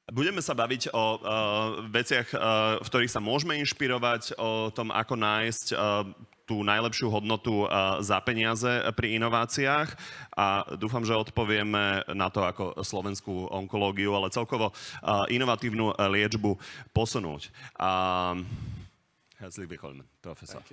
Budeme sa baviť o veciach, v ktorých sa môžeme inšpirovať, o tom, ako nájsť tú najlepšiu hodnotu za peniaze pri inováciách a dúfam, že odpovieme na to, ako slovenskú onkológiu, ale celkovo inovatívnu liečbu posunúť. Herzlich willkommen, Professor.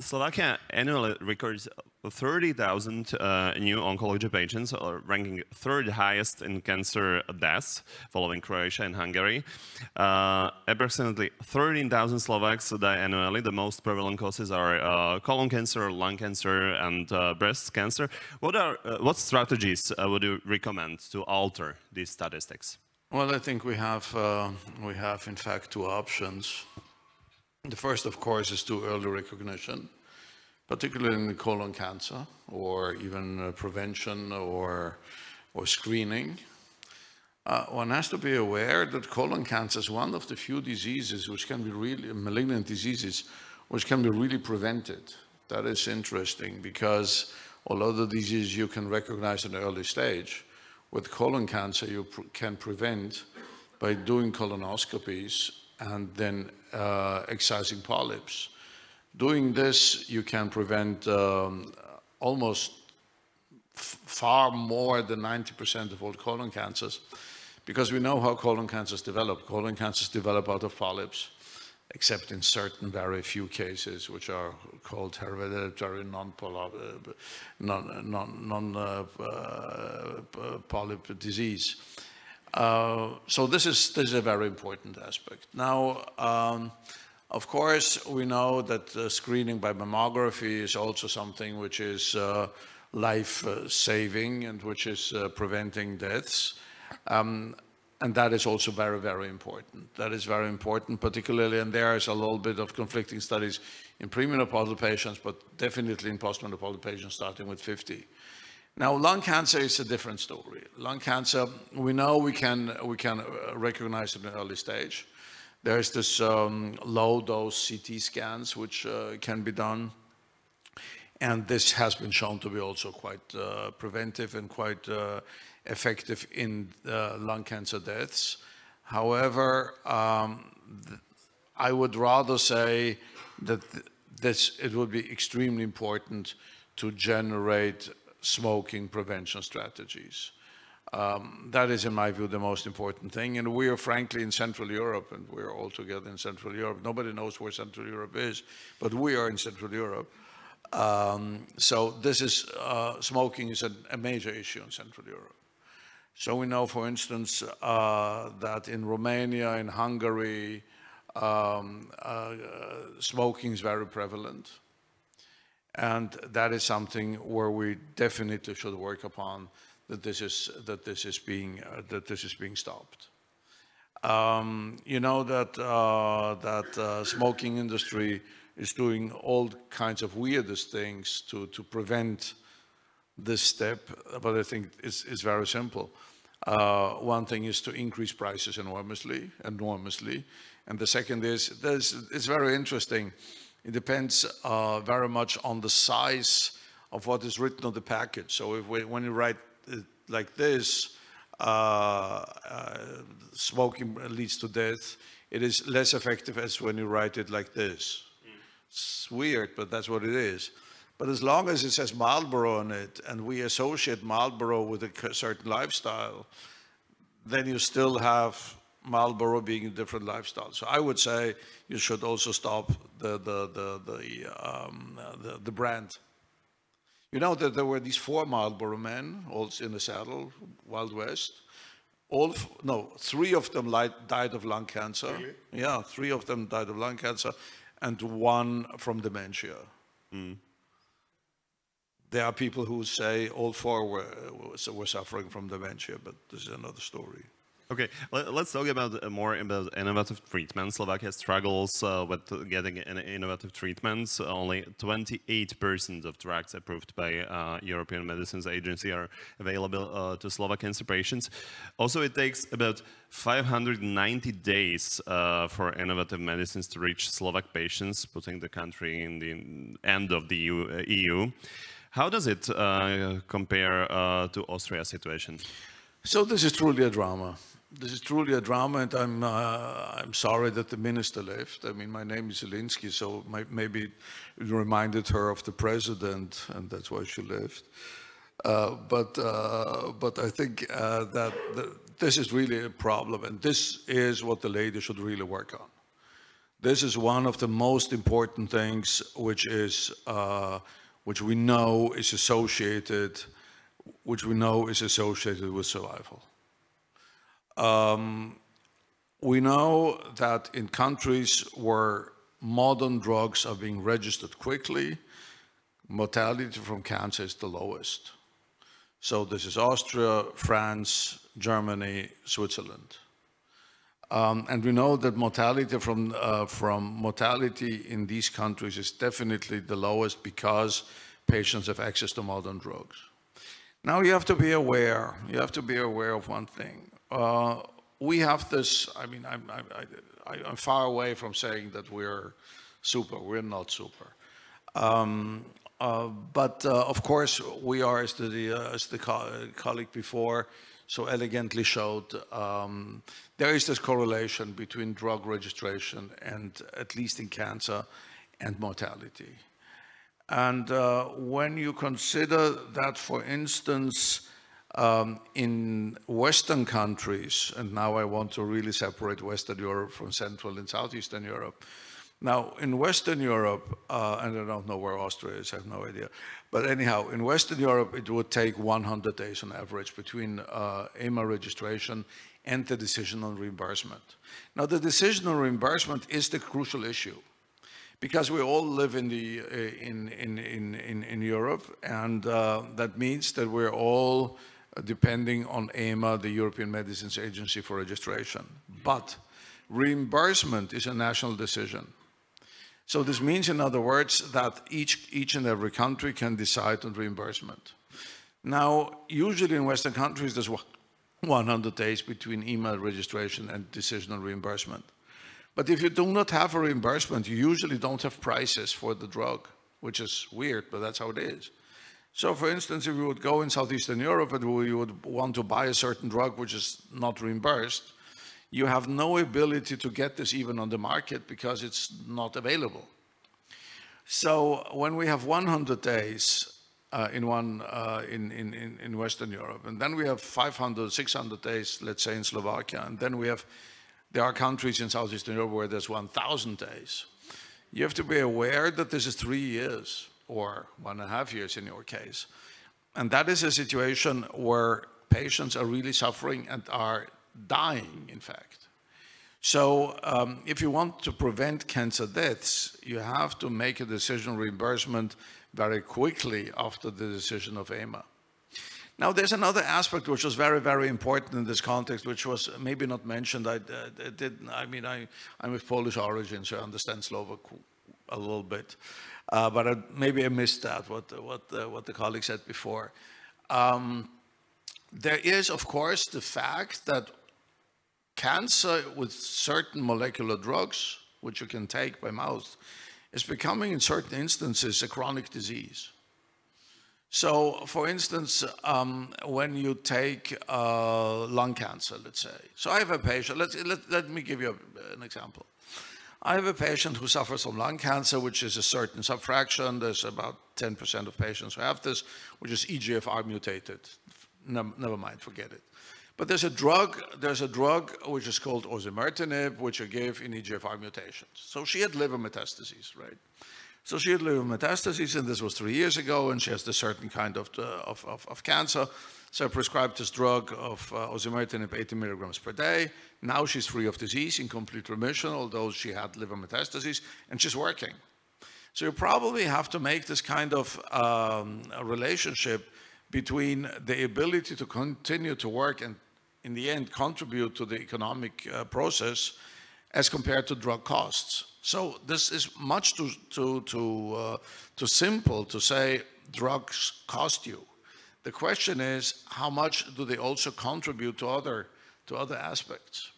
Slovakia annually records 30,000 new oncology patients, ranking third highest in cancer deaths, following Croatia and Hungary. Approximately 13,000 Slovaks die annually. The most prevalent causes are colon cancer, lung cancer, and breast cancer. What strategies would you recommend to alter these statistics? Well, I think we have in fact two options. The first, of course, is to early recognition, particularly in colon cancer, or even prevention or screening. One has to be aware that colon cancer is one of the few diseases which can be really, malignant diseases, which can be really prevented. That is interesting because although the disease you can recognize at an early stage, with colon cancer you can prevent by doing colonoscopies and then excising polyps. Doing this, you can prevent almost far more than 90% of all colon cancers, because we know how colon cancers develop. Colon cancers develop out of polyps, except in certain very few cases, which are called hereditary non-polyp disease. So this is a very important aspect. Now, of course, we know that screening by mammography is also something which is life-saving and which is preventing deaths. And that is also very, very important. That is very important, particularly, and there is a little bit of conflicting studies in premenopausal patients, but definitely in postmenopausal patients starting with 50. Now, lung cancer is a different story. Lung cancer, we know we can recognize it in an early stage. There's this low-dose CT scans which can be done, and this has been shown to be also quite preventive and quite effective in lung cancer deaths. However, I would rather say that it would be extremely important to generate smoking prevention strategies. That is, in my view, the most important thing. And we are frankly in Central Europe, and we're all together in Central Europe. Nobody knows where Central Europe is, but we are in Central Europe. So this is, smoking is a major issue in Central Europe. So we know, for instance, that in Romania, in Hungary, smoking is very prevalent. And that is something where we definitely should work upon that this is being stopped. You know that smoking industry is doing all kinds of weirdest things to prevent this step, but I think it's very simple. One thing is to increase prices enormously, and the second is it's very interesting. It depends very much on the size of what is written on the package. So when you write it like this, smoking leads to death, it is less effective as when you write it like this. It's weird, but that's what it is. But as long as it says Marlboro on it, and we associate Marlboro with a certain lifestyle, then you still have Marlboro being a different lifestyle. So I would say you should also stop the brand. You know that there were these 4 Marlboro men, all in the saddle, Wild West. No, 3 of them died of lung cancer. Really? Yeah, 3 of them died of lung cancer, and 1 from dementia. Mm. There are people who say all 4 were suffering from dementia, but this is another story. Okay, let's talk about more about innovative treatments. Slovakia struggles with getting innovative treatments. Only 28% of drugs approved by European Medicines Agency are available to Slovak cancer patients. Also, it takes about 590 days for innovative medicines to reach Slovak patients, putting the country in the end of the EU. How does it compare to Austria's situation? So this is truly a drama. This is truly a drama, and I'm sorry that the minister left. I mean, my name is Zielinski, so maybe it reminded her of the president, and that's why she left. But I think that this is really a problem, and this is what the lady should really work on. This is one of the most important things, which we know is associated with survival. We know that in countries where modern drugs are being registered quickly, mortality from cancer is the lowest. So this is Austria, France, Germany, Switzerland. And we know that mortality from mortality in these countries is definitely the lowest because patients have access to modern drugs. Now you have to be aware of one thing. We have this, I mean, I'm far away from saying that we're super, we're not super. But of course, we are, as the colleague before so elegantly showed, there is this correlation between drug registration and, at least in cancer, and mortality. And when you consider that, for instance, in Western countries, and now I want to really separate Western Europe from Central and Southeastern Europe. Now, in Western Europe, and I don't know where Austria is, I have no idea. But anyhow, in Western Europe, it would take 100 days on average between EMA registration and the decision on reimbursement. Now, the decision on reimbursement is the crucial issue, because we all live in Europe, and that means that we're all depending on EMA, the European Medicines Agency, for registration. But reimbursement is a national decision. So this means, in other words, that each and every country can decide on reimbursement. Now, usually in Western countries, there's 100 days between EMA registration and decision on reimbursement. But if you do not have a reimbursement, you usually don't have prices for the drug, which is weird, but that's how it is. So, for instance, if you would go in Southeastern Europe and we would want to buy a certain drug which is not reimbursed, you have no ability to get this even on the market because it's not available. So, when we have 100 days in Western Europe, and then we have 500, 600 days, let's say, in Slovakia, and then there are countries in Southeastern Europe where there's 1,000 days. You have to be aware that this is 3 years, or 1.5 years in your case. And that is a situation where patients are really suffering and are dying, in fact. So if you want to prevent cancer deaths, you have to make a decision on reimbursement very quickly after the decision of EMA. Now, there's another aspect which was very, very important in this context, which was maybe not mentioned. I'm of Polish origin, so I understand Slovak a little bit. But maybe I missed that, what the colleague said before. There is, of course, the fact that cancer with certain molecular drugs, which you can take by mouth, is becoming, in certain instances, a chronic disease. So, for instance, when you take lung cancer, let's say. So I have a patient, let me give you an example. I have a patient who suffers from lung cancer, which is a certain subfraction. There's about 10% of patients who have this, which is EGFR mutated. Never mind, forget it. But there's a drug which is called osimertinib, which you give in EGFR mutations. So she had liver metastases, right? So she had liver metastases, and this was 3 years ago, and she has this certain kind of cancer. So I prescribed this drug of osimertinib 80 milligrams per day. Now she's free of disease, in complete remission, although she had liver metastases, and she's working. So you probably have to make this kind of a relationship between the ability to continue to work and, in the end, contribute to the economic process as compared to drug costs. So this is much too simple to say drugs cost you. The question is, how much do they also contribute to other aspects?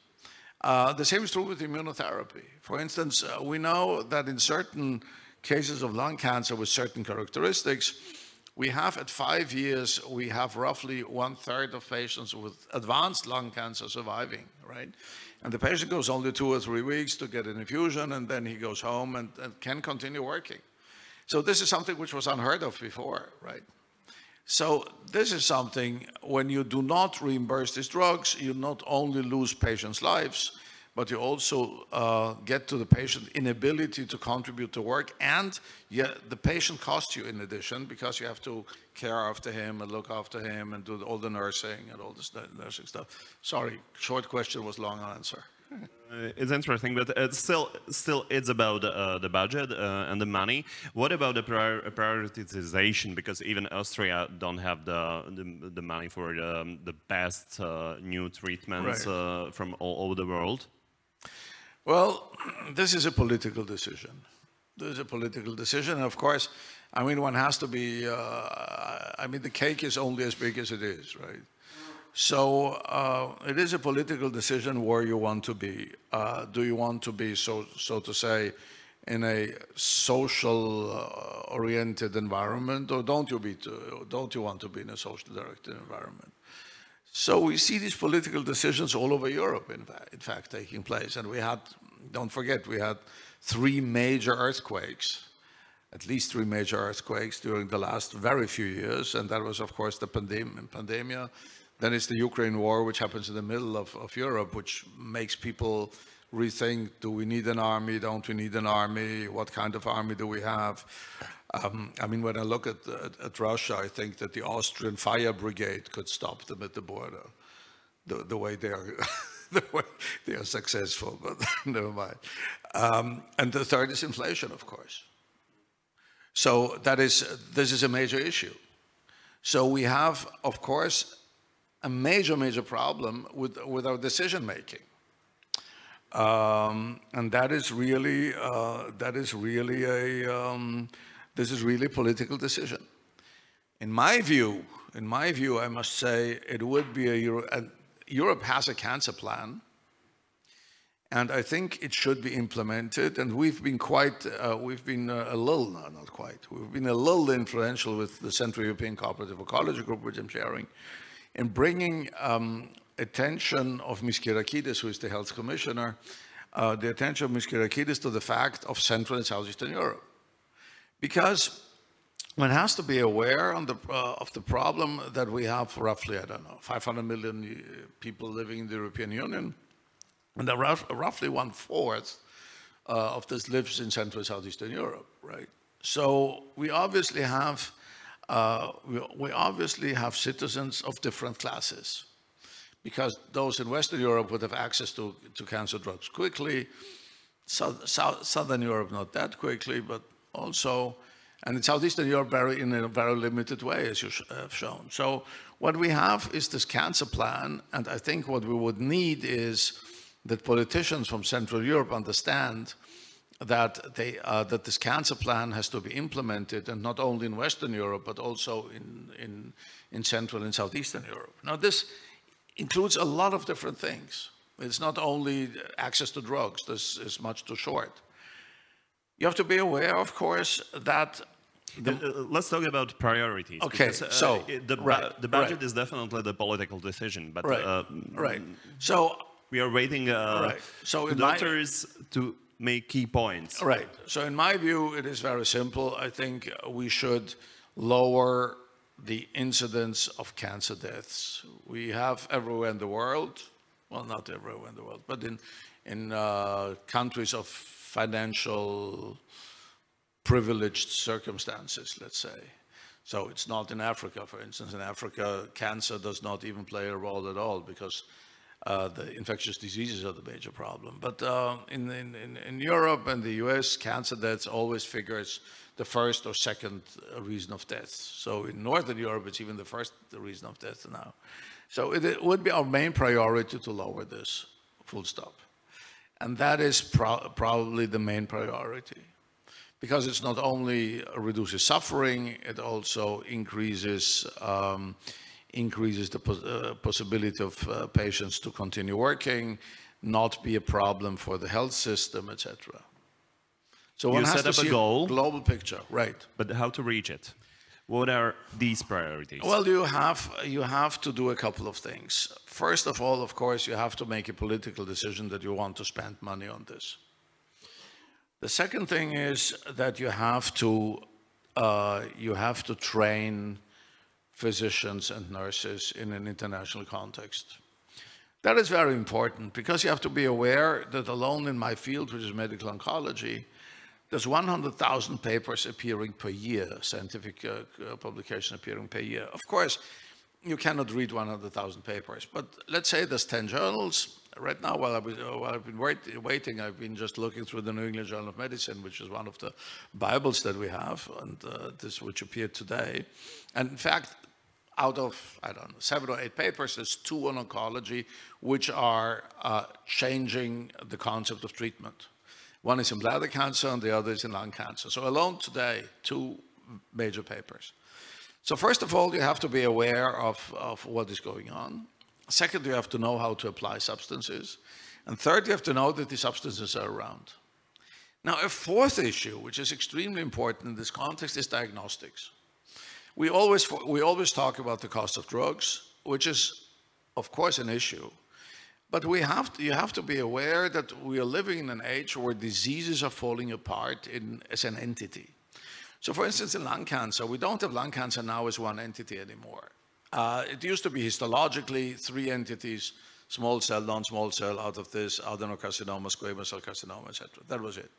The same is true with immunotherapy. For instance, we know that in certain cases of lung cancer with certain characteristics, we have at 5 years, we have roughly 1/3 of patients with advanced lung cancer surviving, right? And the patient goes only 2 or 3 weeks to get an infusion, and then he goes home and can continue working. So this is something which was unheard of before, right? So this is something, when you do not reimburse these drugs, you not only lose patients' lives, but you also get to the patient inability to contribute to work, and yet the patient costs you in addition, because you have to care after him and look after him and do all the nursing and all this nursing stuff. Sorry, short question was long answer. It's interesting, but it's still it's about the budget and the money. What about the prioritization? Because even Austria don't have the money for the best new treatments from all over the world. Well, this is a political decision. This is a political decision, and of course, I mean, one has to be. I mean, the cake is only as big as it is, right? So it is a political decision where you want to be. Do you want to be, so to say, in a social-oriented environment, or don't you want to be in a social-directed environment? So we see these political decisions all over Europe, in fact, taking place. And we had, don't forget, we had 3 major earthquakes, at least 3 major earthquakes during the last very few years, and that was, of course, the pandemia. Then it's the Ukraine war, which happens in the middle of Europe, which makes people rethink, do we need an army, don't we need an army, what kind of army do we have? I mean, when I look at Russia, I think that the Austrian fire brigade could stop them at the border, the way they are, the way they are successful, but never mind. And the third is inflation, of course. So this is a major issue. So we have, of course, a major problem with our decision making, and that is really a political decision. In my view, I must say it would be Europe has a cancer plan, and I think it should be implemented. And we've been a little influential with the Central European Cooperative Oncology Group, which I'm chairing, in bringing attention of Ms. Kyriakides, who is the health commissioner, the attention of Ms. Kyriakides to the fact of Central and Southeastern Europe. Because one has to be aware of the problem that we have roughly, I don't know, 500 million people living in the European Union, and roughly 1/4 of this lives in Central and Southeastern Europe, right? So we obviously have citizens of different classes, because those in Western Europe would have access to cancer drugs quickly, Southern Europe not that quickly, but also, and in Southeastern Europe in a very limited way, as you have shown. So what we have is this cancer plan, and I think what we would need is that politicians from Central Europe understand that this cancer plan has to be implemented, and not only in Western Europe, but also in Central and Southeastern Europe. Now, this includes a lot of different things. It's not only access to drugs. This is much too short. You have to be aware, of course, that let's talk about priorities. Okay, because, so the budget is definitely the political decision, but So we are waiting So doctors to make key points. Right. So in my view, it is very simple. I think we should lower the incidence of cancer deaths. We have everywhere in the world, well, not everywhere in the world, but in countries of financial privileged circumstances, let's say. So it's not in Africa, for instance. In Africa, cancer does not even play a role at all, because the infectious diseases are the major problem. But in Europe and the US, cancer deaths always figures the first or second reason of death. So in Northern Europe, it's even the first reason of death now. So it would be our main priority to lower this, full stop. And that is probably the main priority, because it's not only reduces suffering, it also increases the possibility of patients to continue working, not be a problem for the health system, etc. So one has to see a global picture, right? But how to reach it? What are these priorities? Well, you have to do a couple of things. First of all, of course, you have to make a political decision that you want to spend money on this. The second thing is that you have to train physicians and nurses in an international context. That is very important because you have to be aware that alone in my field, which is medical oncology, there's 100,000 papers appearing per year, scientific publication appearing per year. Of course, you cannot read 100,000 papers, but let's say there's 10 journals. Right now, while I've been waiting, I've been just looking through the New England Journal of Medicine, which is one of the Bibles that we have, and this which appeared today. And in fact, out of, I don't know, 7 or 8 papers, there's 2 on oncology, which are changing the concept of treatment. One is in bladder cancer and the other is in lung cancer. So alone today, 2 major papers. So first of all, you have to be aware of what is going on. Second, you have to know how to apply substances. And third, you have to know that the substances are around. Now, a fourth issue, which is extremely important in this context, is diagnostics. We always talk about the cost of drugs, which is, of course, an issue. But you have to be aware that we are living in an age where diseases are falling apart as an entity. So for instance, in lung cancer, we don't have lung cancer now as one entity anymore. It used to be histologically 3 entities, small cell, non-small cell, out of this, adenocarcinoma, squamous cell carcinoma, etc. That was it.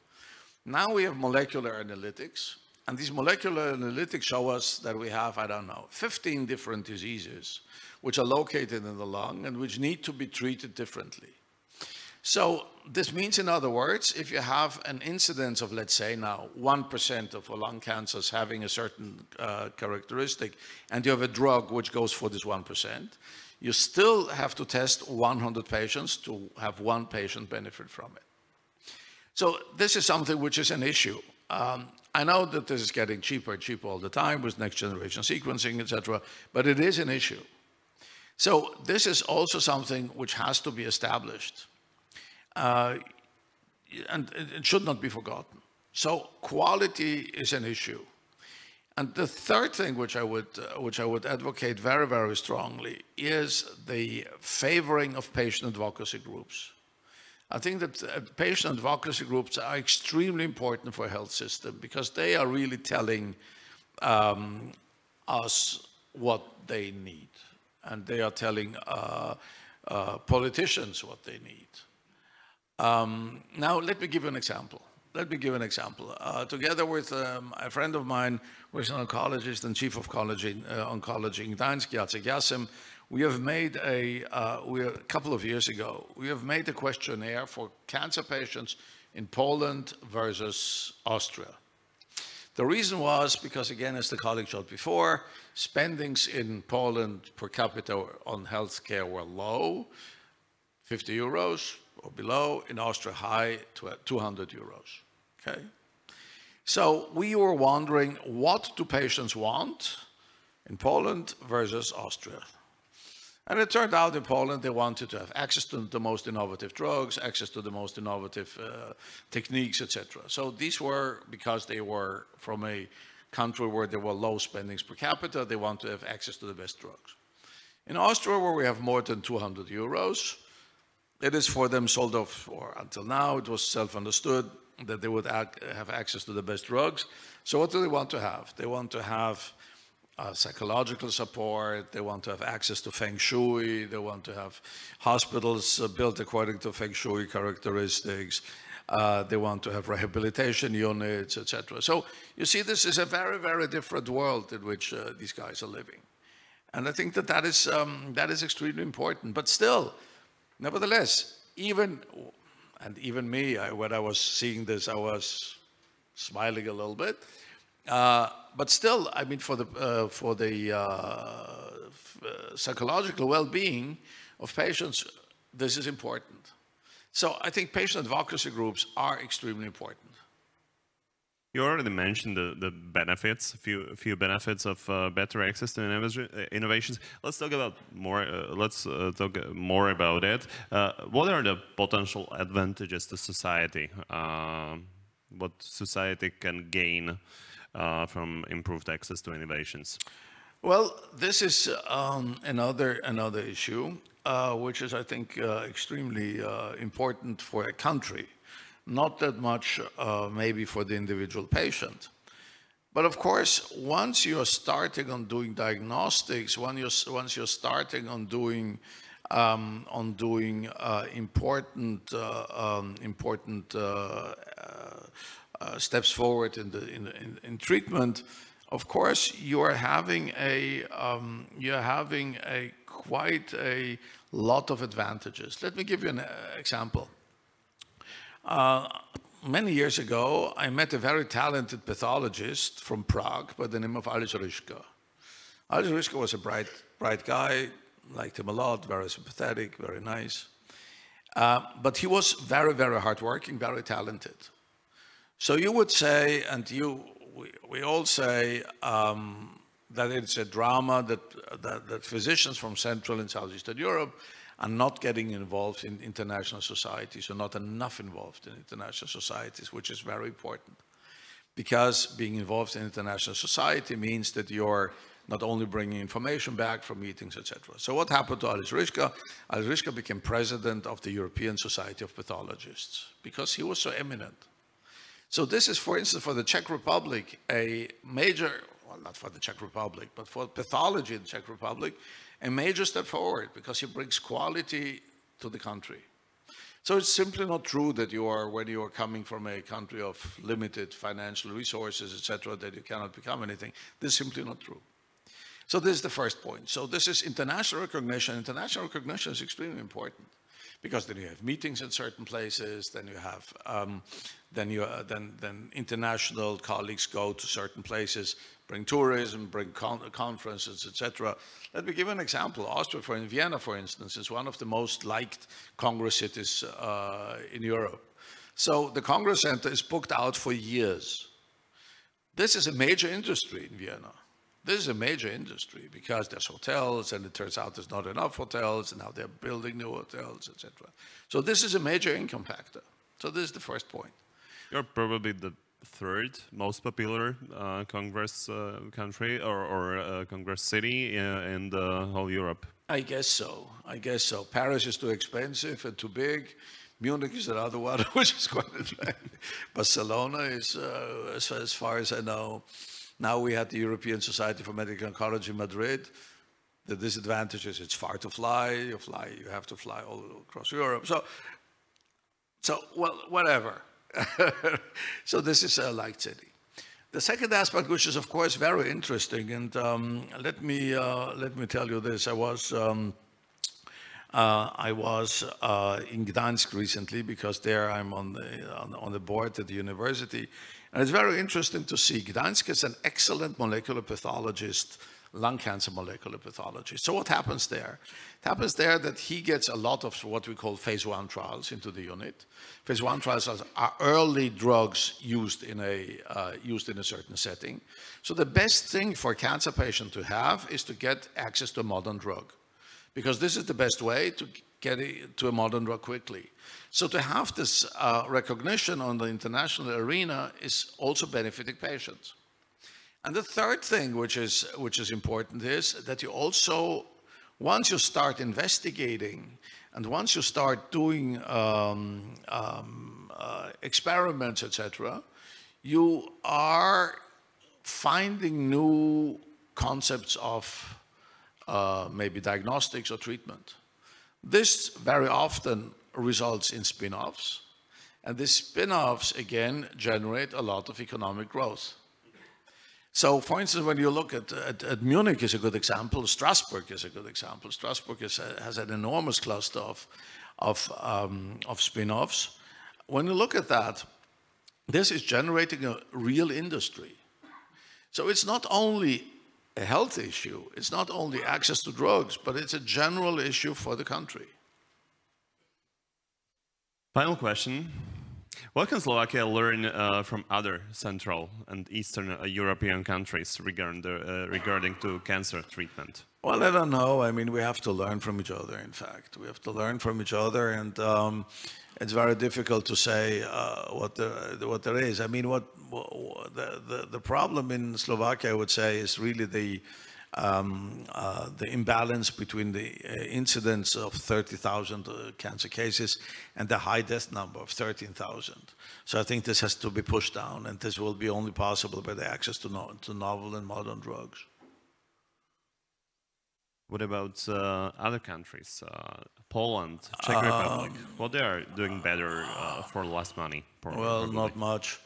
Now we have molecular analytics, and these molecular analytics show us that we have, I don't know, 15 different diseases which are located in the lung and which need to be treated differently. So this means, in other words, if you have an incidence of, let's say now, 1% of lung cancers having a certain characteristic, and you have a drug which goes for this 1%, you still have to test 100 patients to have 1 patient benefit from it. So this is something which is an issue. I know that this is getting cheaper and cheaper all the time with next generation sequencing, etc., but it is an issue. So this is also something which has to be established. And it should not be forgotten. So quality is an issue. And the third thing which I would advocate very, very strongly is the favoring of patient advocacy groups. I think that patient advocacy groups are extremely important for a health system because they are really telling us what they need. And they are telling politicians what they need. Now, let me give you an example. Together with a friend of mine, who is an oncologist and chief of oncology in Gdańsk, Jacek Jasem, we have made a couple of years ago, we have made a questionnaire for cancer patients in Poland versus Austria. The reason was because, again, as the colleague showed before, spendings in Poland per capita on healthcare were low, 50 euros or below, in Austria high, 200 euros, okay? So we were wondering, what do patients want in Poland versus Austria? And it turned out in Poland they wanted to have access to the most innovative drugs, access to the most innovative techniques, etc. So these were, because they were from a country where there were low spendings per capita, they want to have access to the best drugs. In Austria, where we have more than 200 euros, it is for them sold off, or until now, it was self-understood that they would have access to the best drugs. So what do they want to have? They want to have psychological support, they want to have access to Feng Shui, they want to have hospitals built according to Feng Shui characteristics, they want to have rehabilitation units, etc. So you see, this is a very, very different world in which these guys are living. And I think that is extremely important. But still, nevertheless, even me, when I was seeing this, I was smiling a little bit. But still, I mean, for the psychological well-being of patients, this is important. So I think patient advocacy groups are extremely important. You already mentioned the benefits, a few benefits of better access to innovations. Let's talk about more. Talk more about it. What are the potential advantages to society? What society can gain from improved access to innovations? Well, this is another issue, which is, I think, extremely important for a country. Not that much maybe for the individual patient. But of course, once you're starting on doing diagnostics, once you're starting on doing important steps forward in treatment, of course, you are having quite a lot of advantages. Let me give you an example. Many years ago, I met a very talented pathologist from Prague by the name of Ales Ryska. Ales Ryska was a bright guy, liked him a lot, very sympathetic, very nice. But he was very, very hardworking, very talented. So you would say, and we all say, that it's a drama that physicians from Central and Southeastern Europe are not getting involved in international societies, or not enough involved in international societies, which is very important. Because being involved in international society means that you're not only bringing information back from meetings, etc. So what happened to Ales Ryska? Ales Ryska became president of the European Society of Pathologists, because he was so eminent. So this is, for instance, for the Czech Republic, a major, well, not for the Czech Republic, but for pathology in the Czech Republic, a major step forward, because he brings quality to the country. So it's simply not true that when you are coming from a country of limited financial resources, etc., that you cannot become anything. This is simply not true. So this is the first point. So this is international recognition. International recognition is extremely important, because then you have meetings in certain places, then you have then international colleagues go to certain places, bring tourism, bring conferences, etc. Let me give an example. Austria, in Vienna, for instance, is one of the most liked Congress cities in Europe. So the Congress Center is booked out for years. This is a major industry in Vienna. This is a major industry, because there's hotels, and it turns out there's not enough hotels, and now they're building new hotels, etc. So this is a major income factor. So this is the first point. You're probably the third most popular Congress country or Congress city in the whole Europe. I guess so. I guess so. Paris is too expensive and too big. Munich is another one, which is quite attractive. Barcelona is, as far as I know. Now we had the European Society for Medical Oncology in Madrid. The disadvantage is it's far to fly. You have to fly all across Europe. So well, whatever. So this is a liked city. The second aspect, which is of course very interesting, and let me tell you this: I was in Gdańsk recently, because there I'm on the board at the university, and it's very interesting to see. Gdańsk is an excellent molecular pathologist, lung cancer molecular pathology. So what happens there? It happens there that he gets a lot of what we call phase 1 trials into the unit. Phase 1 trials are early drugs used in a certain setting. So the best thing for a cancer patient to have is to get access to a modern drug, because this is the best way to get to a modern drug quickly. So to have this recognition on the international arena is also benefiting patients. And the third thing, which is important, is that you also, once you start investigating and once you start doing experiments, etc., you are finding new concepts of maybe diagnostics or treatment. This very often results in spin-offs, and these spin-offs again generate a lot of economic growth. So, for instance, when you look at Munich is a good example. Strasbourg is a good example. Strasbourg has an enormous cluster of spin-offs. When you look at that, this is generating a real industry. So it's not only a health issue, it's not only access to drugs, but it's a general issue for the country. Final question. What can Slovakia learn from other Central and Eastern European countries regarding to cancer treatment? Well, I don't know. I mean, we have to learn from each other, in fact. We have to learn from each other. And it's very difficult to say what there is. I mean, the problem in Slovakia, I would say, is really the imbalance between the incidence of 30,000 cancer cases and the high death number of 13,000. So I think this has to be pushed down, and this will be only possible by the access to novel and modern drugs. What about other countries? Poland, Czech Republic, what they are doing better for less money? Well, not much.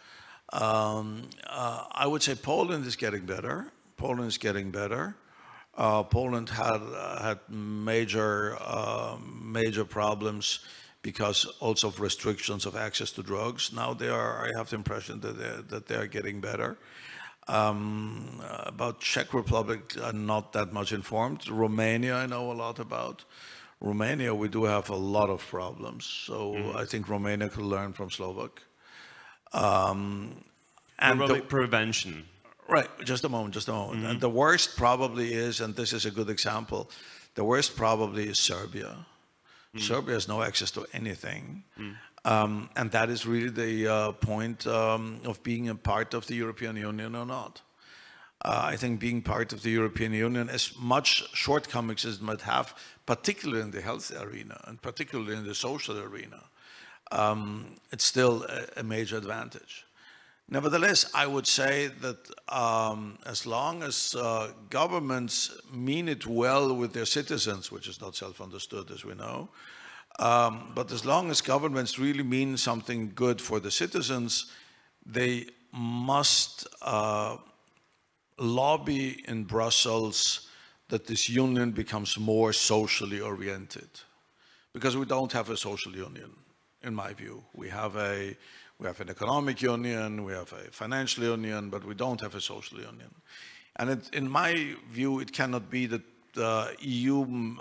I would say Poland is getting better. Poland is getting better. Poland had major problems because also of restrictions of access to drugs. Now I have the impression that they are getting better. About Czech Republic, I'm not that much informed. Romania, I know a lot about. Romania, we do have a lot of problems. So I think Romania could learn from Slovak. And prevention. Right, just a moment. And the worst probably is, and this is a good example, the worst probably is Serbia. Serbia has no access to anything. And that is really the point of being a part of the European Union or not. I think being part of the European Union, as much shortcomings as it might have, particularly in the health arena and particularly in the social arena, it's still a major advantage. Nevertheless, I would say that as long as governments mean it well with their citizens, which is not self-understood, as we know, but as long as governments really mean something good for the citizens, they must lobby in Brussels that this union becomes more socially oriented. Because we don't have a social union, in my view. We have an economic union, we have a financial union, but we don't have a social union. And in my view, it cannot be that the EU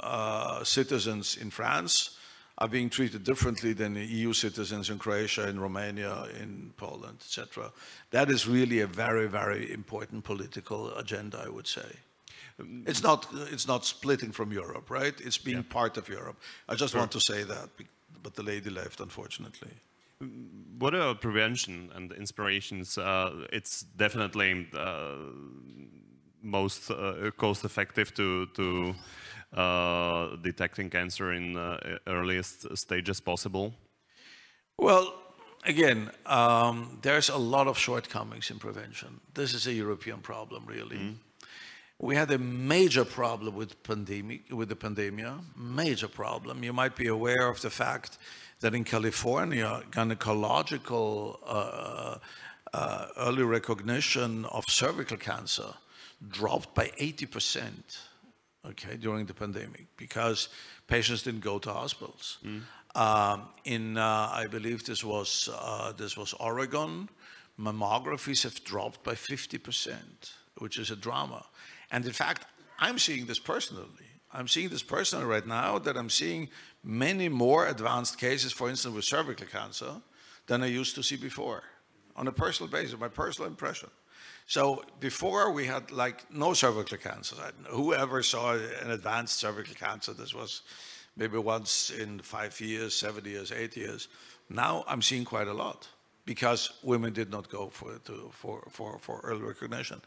citizens in France are being treated differently than the EU citizens in Croatia, in Romania, in Poland, etc. That is really a very, very important political agenda, I would say. It's not splitting from Europe, right? It's being part of Europe. I just want to say that, but the lady left, unfortunately. What about prevention and inspirations? It's definitely most cost-effective to detecting cancer in earliest stages possible? Well, again, there's a lot of shortcomings in prevention. This is a European problem, really. We had a major problem with the pandemic, major problem. You might be aware of the fact that in California, gynecological early recognition of cervical cancer dropped by 80%, okay, during the pandemic, because patients didn't go to hospitals. I believe this was Oregon, mammographies have dropped by 50%, which is a drama. And in fact, I'm seeing this personally. I'm seeing this personally right now, that I'm seeing many more advanced cases, for instance, with cervical cancer, than I used to see before, on a personal basis, my personal impression. So before we had like no cervical cancer. Whoever saw an advanced cervical cancer, this was maybe once in 5 years, 7 years, 8 years. Now I'm seeing quite a lot because women did not go for early recognition.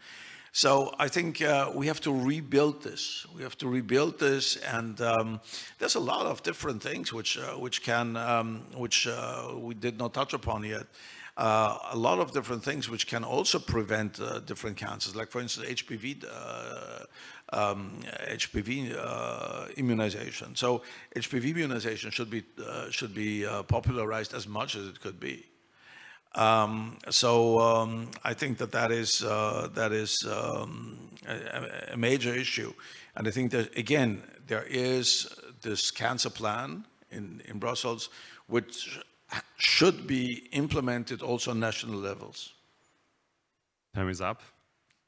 So I think we have to rebuild this. We have to rebuild this, and there's a lot of different things which we did not touch upon yet. A lot of different things which can also prevent different cancers, like for instance HPV immunization. So HPV immunization should be popularized as much as it could be. I think that is a major issue, and I think that again there is this cancer plan in Brussels, which should be implemented also on national levels. Time is up.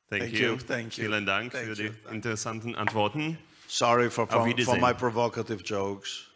Thank you. Thank you. Vielen Dank für die interessanten Antworten. Sorry for my provocative jokes.